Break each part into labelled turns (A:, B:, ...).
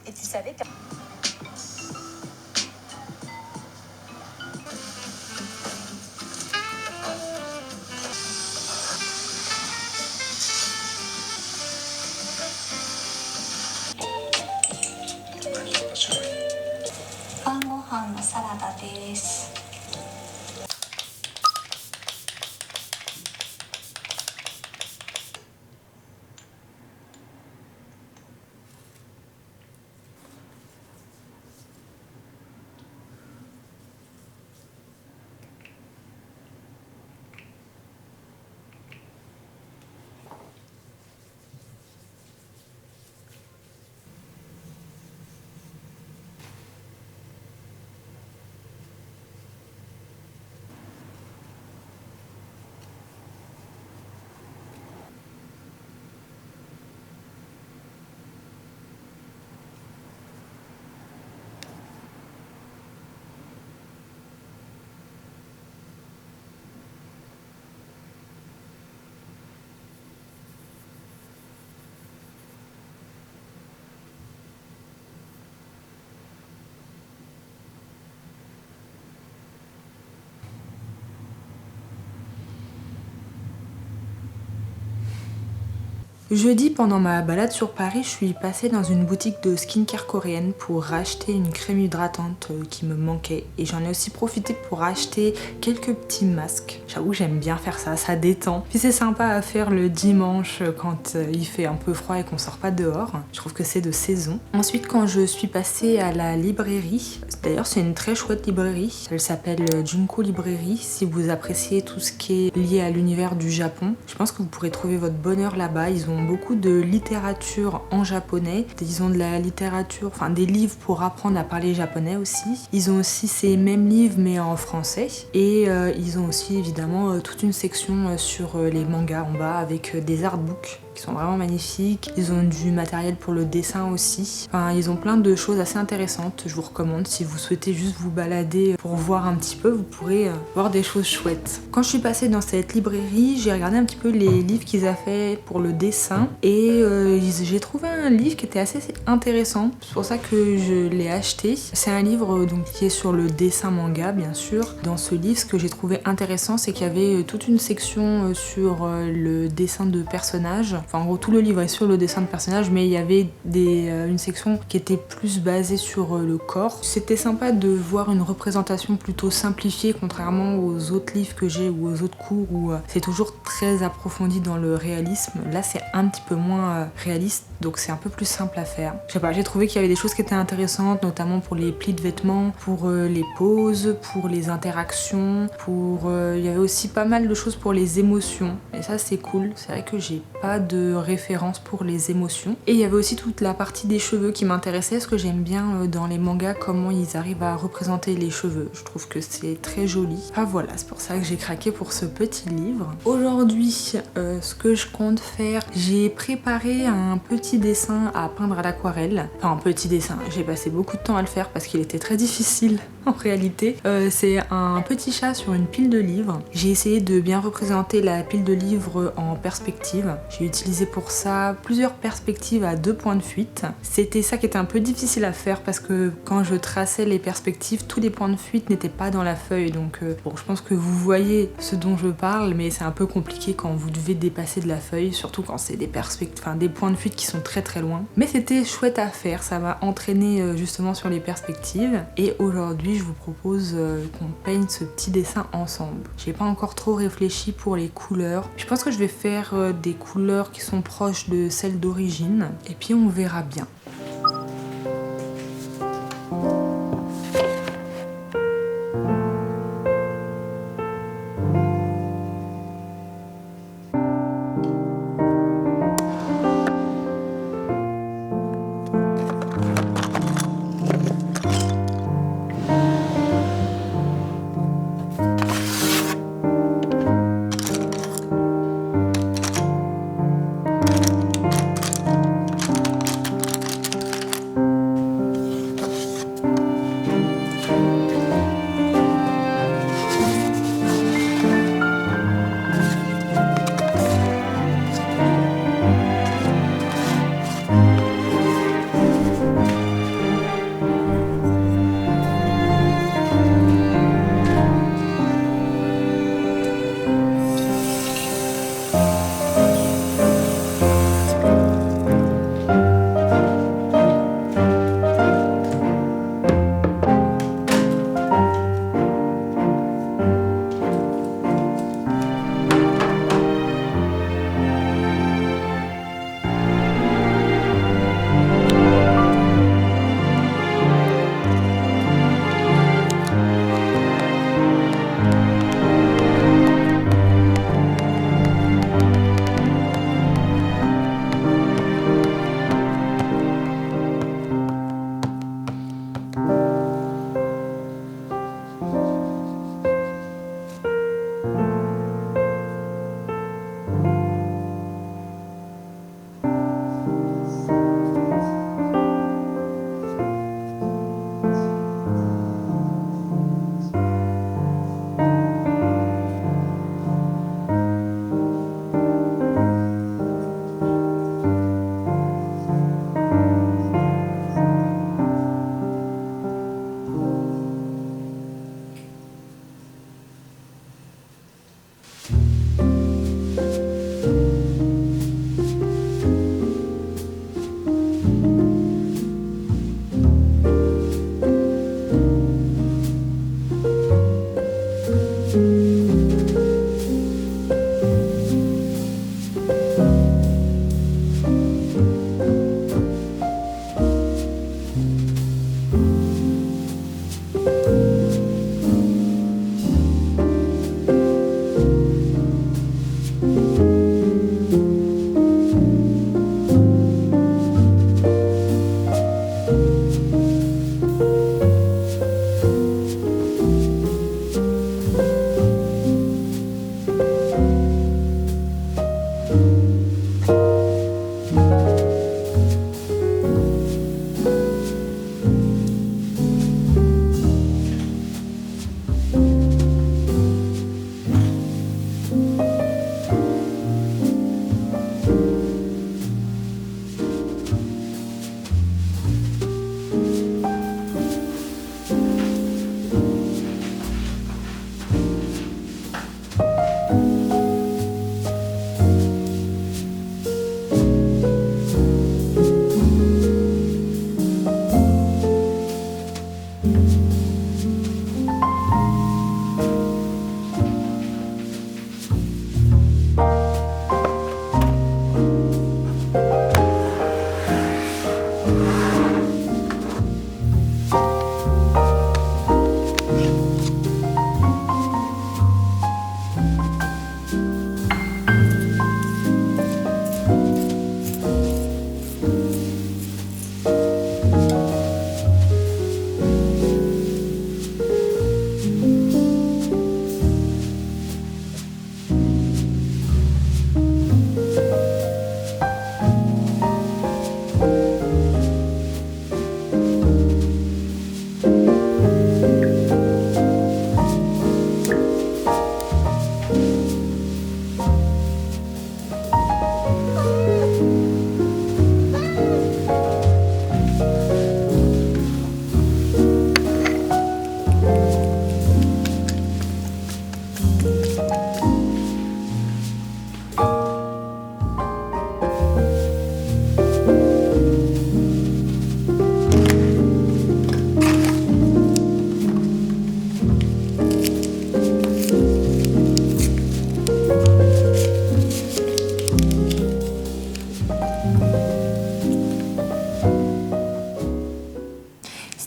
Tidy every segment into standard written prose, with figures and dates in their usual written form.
A: Et tu savais que...
B: Jeudi, pendant ma balade sur Paris, je suis passée dans une boutique de skincare coréenne pour racheter une crème hydratante qui me manquait. Et j'en ai aussi profité pour acheter quelques petits masques. J'avoue que j'aime bien faire ça, ça détend. Puis c'est sympa à faire le dimanche quand il fait un peu froid et qu'on sort pas dehors. Je trouve que c'est de saison. Ensuite, quand je suis passée à la librairie, d'ailleurs c'est une très chouette librairie. Elle s'appelle Junko Librairie. Si vous appréciez tout ce qui est lié à l'univers du Japon, je pense que vous pourrez trouver votre bonheur là-bas. Ils ont beaucoup de littérature en japonais, ils ont de la littérature, enfin des livres pour apprendre à parler japonais aussi. Ils ont aussi ces mêmes livres mais en français et ils ont aussi évidemment toute une section sur les mangas en bas avec des artbooks qui sont vraiment magnifiques. Ils ont du matériel pour le dessin aussi. Enfin, ils ont plein de choses assez intéressantes. Je vous recommande, si vous souhaitez juste vous balader pour voir un petit peu, vous pourrez voir des choses chouettes. Quand je suis passée dans cette librairie, j'ai regardé un petit peu les livres qu'ils avaient fait pour le dessin et j'ai trouvé un livre qui était assez intéressant. C'est pour ça que je l'ai acheté. C'est un livre donc, qui est sur le dessin manga, bien sûr. Dans ce livre, ce que j'ai trouvé intéressant, c'est qu'il y avait toute une section sur le dessin de personnages. Enfin en gros tout le livre est sur le dessin de personnage, mais il y avait une section qui était plus basée sur le corps. C'était sympa de voir une représentation plutôt simplifiée contrairement aux autres livres que j'ai ou aux autres cours où c'est toujours très approfondi dans le réalisme. Là c'est un petit peu moins réaliste, donc c'est un peu plus simple à faire. Je sais pas, j'ai trouvé qu'il y avait des choses qui étaient intéressantes, notamment pour les plis de vêtements, pour les poses, pour les interactions, il y avait aussi pas mal de choses pour les émotions, et ça c'est cool. C'est vrai que j'ai pas de référence pour les émotions. Et il y avait aussi toute la partie des cheveux qui m'intéressait, parce que j'aime bien dans les mangas comment ils arrivent à représenter les cheveux. Je trouve que c'est très joli. Ah voilà, c'est pour ça que j'ai craqué pour ce petit livre. Aujourd'hui, ce que je compte faire, j'ai préparé un petit dessin à peindre à l'aquarelle. Enfin un petit dessin, j'ai passé beaucoup de temps à le faire parce qu'il était très difficile en réalité. C'est un petit chat sur une pile de livres. J'ai essayé de bien représenter la pile de livres en perspective. J'ai utilisé pour ça plusieurs perspectives à 2 points de fuite. C'était ça qui était un peu difficile à faire parce que quand je traçais les perspectives, tous les points de fuite n'étaient pas dans la feuille. Donc bon, je pense que vous voyez ce dont je parle, mais c'est un peu compliqué quand vous devez dépasser de la feuille, surtout quand c'est des des points de fuite qui sont très très loin. Mais c'était chouette à faire, ça m'a entraîné justement sur les perspectives. Et aujourd'hui, je vous propose qu'on peigne ce petit dessin ensemble. J'ai pas encore trop réfléchi pour les couleurs. Je pense que je vais faire des couleurs qui sont proches de celles d'origine. Et puis on verra bien.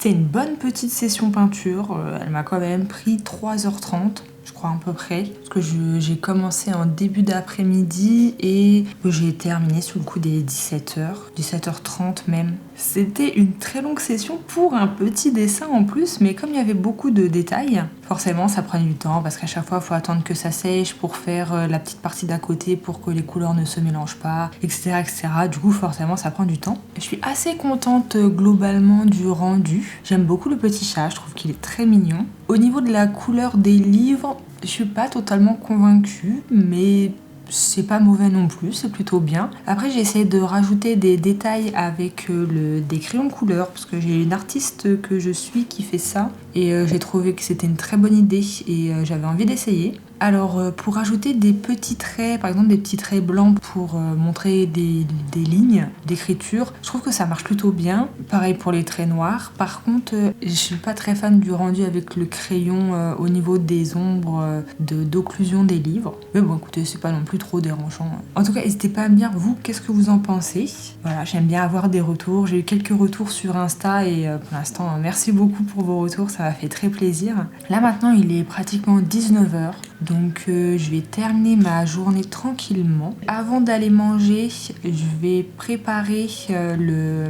B: C'était une bonne petite session peinture, elle m'a quand même pris 3h30. Je crois à peu près, parce que j'ai commencé en début d'après-midi et j'ai terminé sous le coup des 17h, 17h30 même. C'était une très longue session pour un petit dessin en plus, mais comme il y avait beaucoup de détails, forcément ça prenait du temps parce qu'à chaque fois il faut attendre que ça sèche pour faire la petite partie d'à côté pour que les couleurs ne se mélangent pas, etc., etc. Du coup forcément ça prend du temps. Je suis assez contente globalement du rendu. J'aime beaucoup le petit chat, je trouve qu'il est très mignon. Au niveau de la couleur des livres, je suis pas totalement convaincue, mais c'est pas mauvais non plus, c'est plutôt bien. Après, j'ai essayé de rajouter des détails avec des crayons de couleur, parce que j'ai une artiste que je suis qui fait ça, et j'ai trouvé que c'était une très bonne idée, et j'avais envie d'essayer. Alors, pour ajouter des petits traits, par exemple des petits traits blancs pour montrer des lignes d'écriture, je trouve que ça marche plutôt bien. Pareil pour les traits noirs. Par contre, je suis pas très fan du rendu avec le crayon au niveau des ombres d'occlusion des livres. Mais bon, écoutez, c'est pas non plus trop dérangeant. En tout cas, n'hésitez pas à me dire, vous, qu'est-ce que vous en pensez? Voilà, j'aime bien avoir des retours. J'ai eu quelques retours sur Insta et pour l'instant, merci beaucoup pour vos retours, ça m'a fait très plaisir. Là, maintenant, il est pratiquement 19h. Donc je vais terminer ma journée tranquillement. Avant d'aller manger, je vais préparer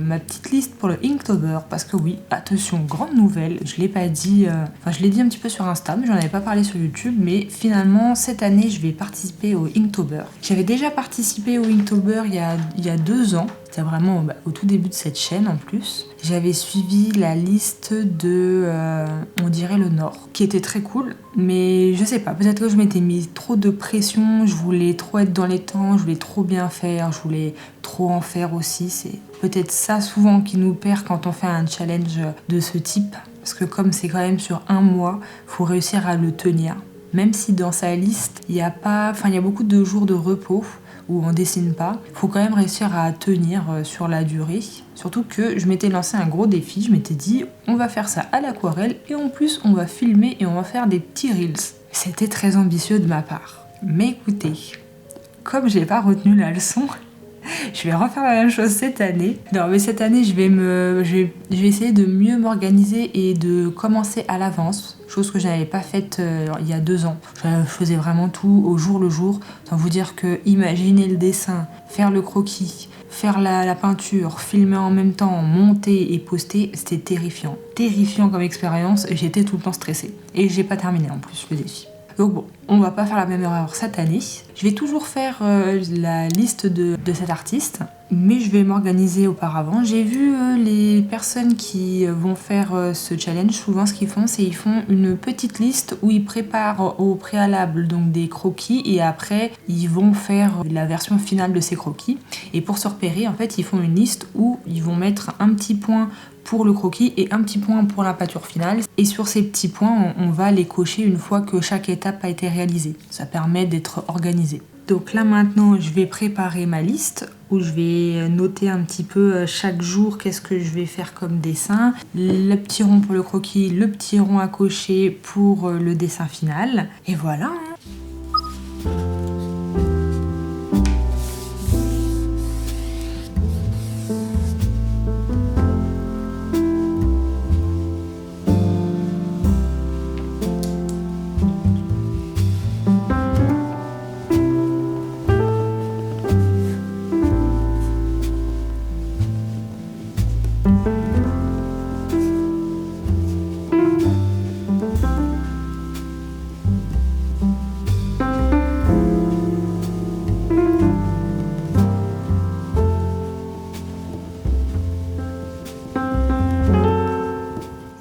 B: ma petite liste pour le Inktober. Parce que oui, attention, grande nouvelle, je l'ai pas dit, je l'ai dit un petit peu sur Insta, mais j'en avais pas parlé sur YouTube. Mais finalement, cette année, je vais participer au Inktober. J'avais déjà participé au Inktober il y a 2 ans. C'était vraiment au tout début de cette chaîne en plus. J'avais suivi la liste de On dirait le Nord, qui était très cool. Mais je sais pas, peut-être que je m'étais mis trop de pression, je voulais trop être dans les temps, je voulais trop bien faire, je voulais trop en faire aussi. C'est peut-être ça souvent qui nous perd quand on fait un challenge de ce type. Parce que comme c'est quand même sur 1 mois, faut réussir à le tenir. Même si dans sa liste, il y a beaucoup de jours de repos, où on dessine pas, il faut quand même réussir à tenir sur la durée. Surtout que je m'étais lancé un gros défi, je m'étais dit on va faire ça à l'aquarelle et en plus on va filmer et on va faire des petits reels. C'était très ambitieux de ma part. Mais écoutez, comme j'ai pas retenu la leçon, je vais refaire la même chose cette année. Non mais cette année je vais essayer de mieux m'organiser et de commencer à l'avance. Chose que je n'avais pas faite il y a 2 ans. Je faisais vraiment tout au jour le jour. Sans vous dire que imaginer le dessin, faire le croquis, faire la peinture, filmer en même temps, monter et poster, c'était terrifiant. Terrifiant comme expérience, j'étais tout le temps stressée. Et j'ai pas terminé en plus le défi. Donc bon, on va pas faire la même erreur cette année. Je vais toujours faire la liste de cet artiste, mais je vais m'organiser auparavant. J'ai vu les personnes qui vont faire ce challenge, souvent ce qu'ils font, c'est qu'ils font une petite liste où ils préparent au préalable donc des croquis et après ils vont faire la version finale de ces croquis. Et pour se repérer, en fait, ils font une liste où ils vont mettre un petit point pour le croquis et un petit point pour la peinture finale. Et sur ces petits points, on va les cocher une fois que chaque étape a été réalisée. Ça permet d'être organisé. Donc là maintenant, je vais préparer ma liste où je vais noter un petit peu chaque jour qu'est-ce que je vais faire comme dessin. Le petit rond pour le croquis, le petit rond à cocher pour le dessin final. Et voilà.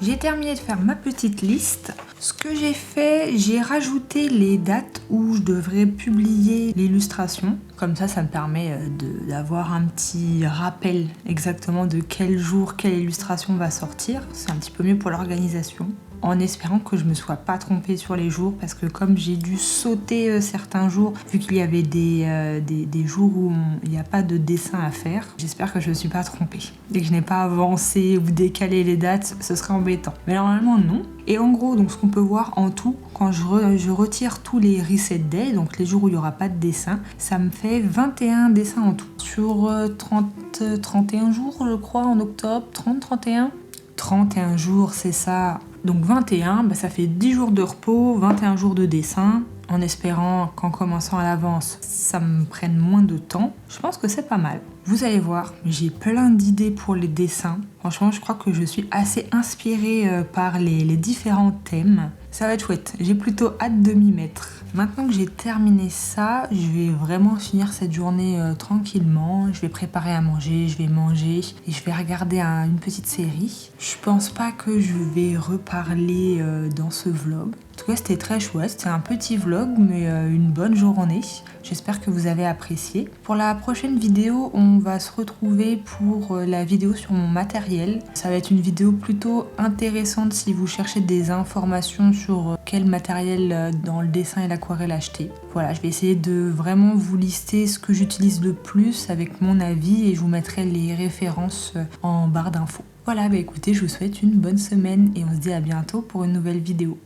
B: J'ai terminé de faire ma petite liste. Ce que j'ai fait, j'ai rajouté les dates où je devrais publier l'illustration. Comme ça me permet d'avoir un petit rappel exactement de quel jour, quelle illustration va sortir. C'est un petit peu mieux pour l'organisation. En espérant que je me sois pas trompée sur les jours, parce que comme j'ai dû sauter certains jours, vu qu'il y avait des jours où il n'y a pas de dessin à faire, j'espère que je ne me suis pas trompée. Et que je n'ai pas avancé ou décalé les dates, ce serait embêtant. Mais normalement non. Et en gros, donc ce qu'on peut voir en tout, quand je retire tous les reset days, donc les jours où il n'y aura pas de dessin, ça me fait 21 dessins en tout. Sur 31 jours, je crois, en octobre, 30, 31 31 jours, c'est ça. Donc 21, ça fait 10 jours de repos, 21 jours de dessin, en espérant qu'en commençant à l'avance, ça me prenne moins de temps. Je pense que c'est pas mal. Vous allez voir, j'ai plein d'idées pour les dessins. Franchement, je crois que je suis assez inspirée par les différents thèmes. Ça va être chouette, j'ai plutôt hâte de m'y mettre. Maintenant que j'ai terminé ça, je vais vraiment finir cette journée tranquillement. Je vais préparer à manger, je vais manger et je vais regarder une petite série. Je pense pas que je vais reparler dans ce vlog. En tout cas, c'était très chouette. C'était un petit vlog, mais une bonne journée. J'espère que vous avez apprécié. Pour la prochaine vidéo, on va se retrouver pour la vidéo sur mon matériel. Ça va être une vidéo plutôt intéressante si vous cherchez des informations sur quel matériel dans le dessin et l'aquarelle acheter. Voilà, je vais essayer de vraiment vous lister ce que j'utilise le plus avec mon avis et je vous mettrai les références en barre d'infos. Voilà, écoutez, je vous souhaite une bonne semaine et on se dit à bientôt pour une nouvelle vidéo.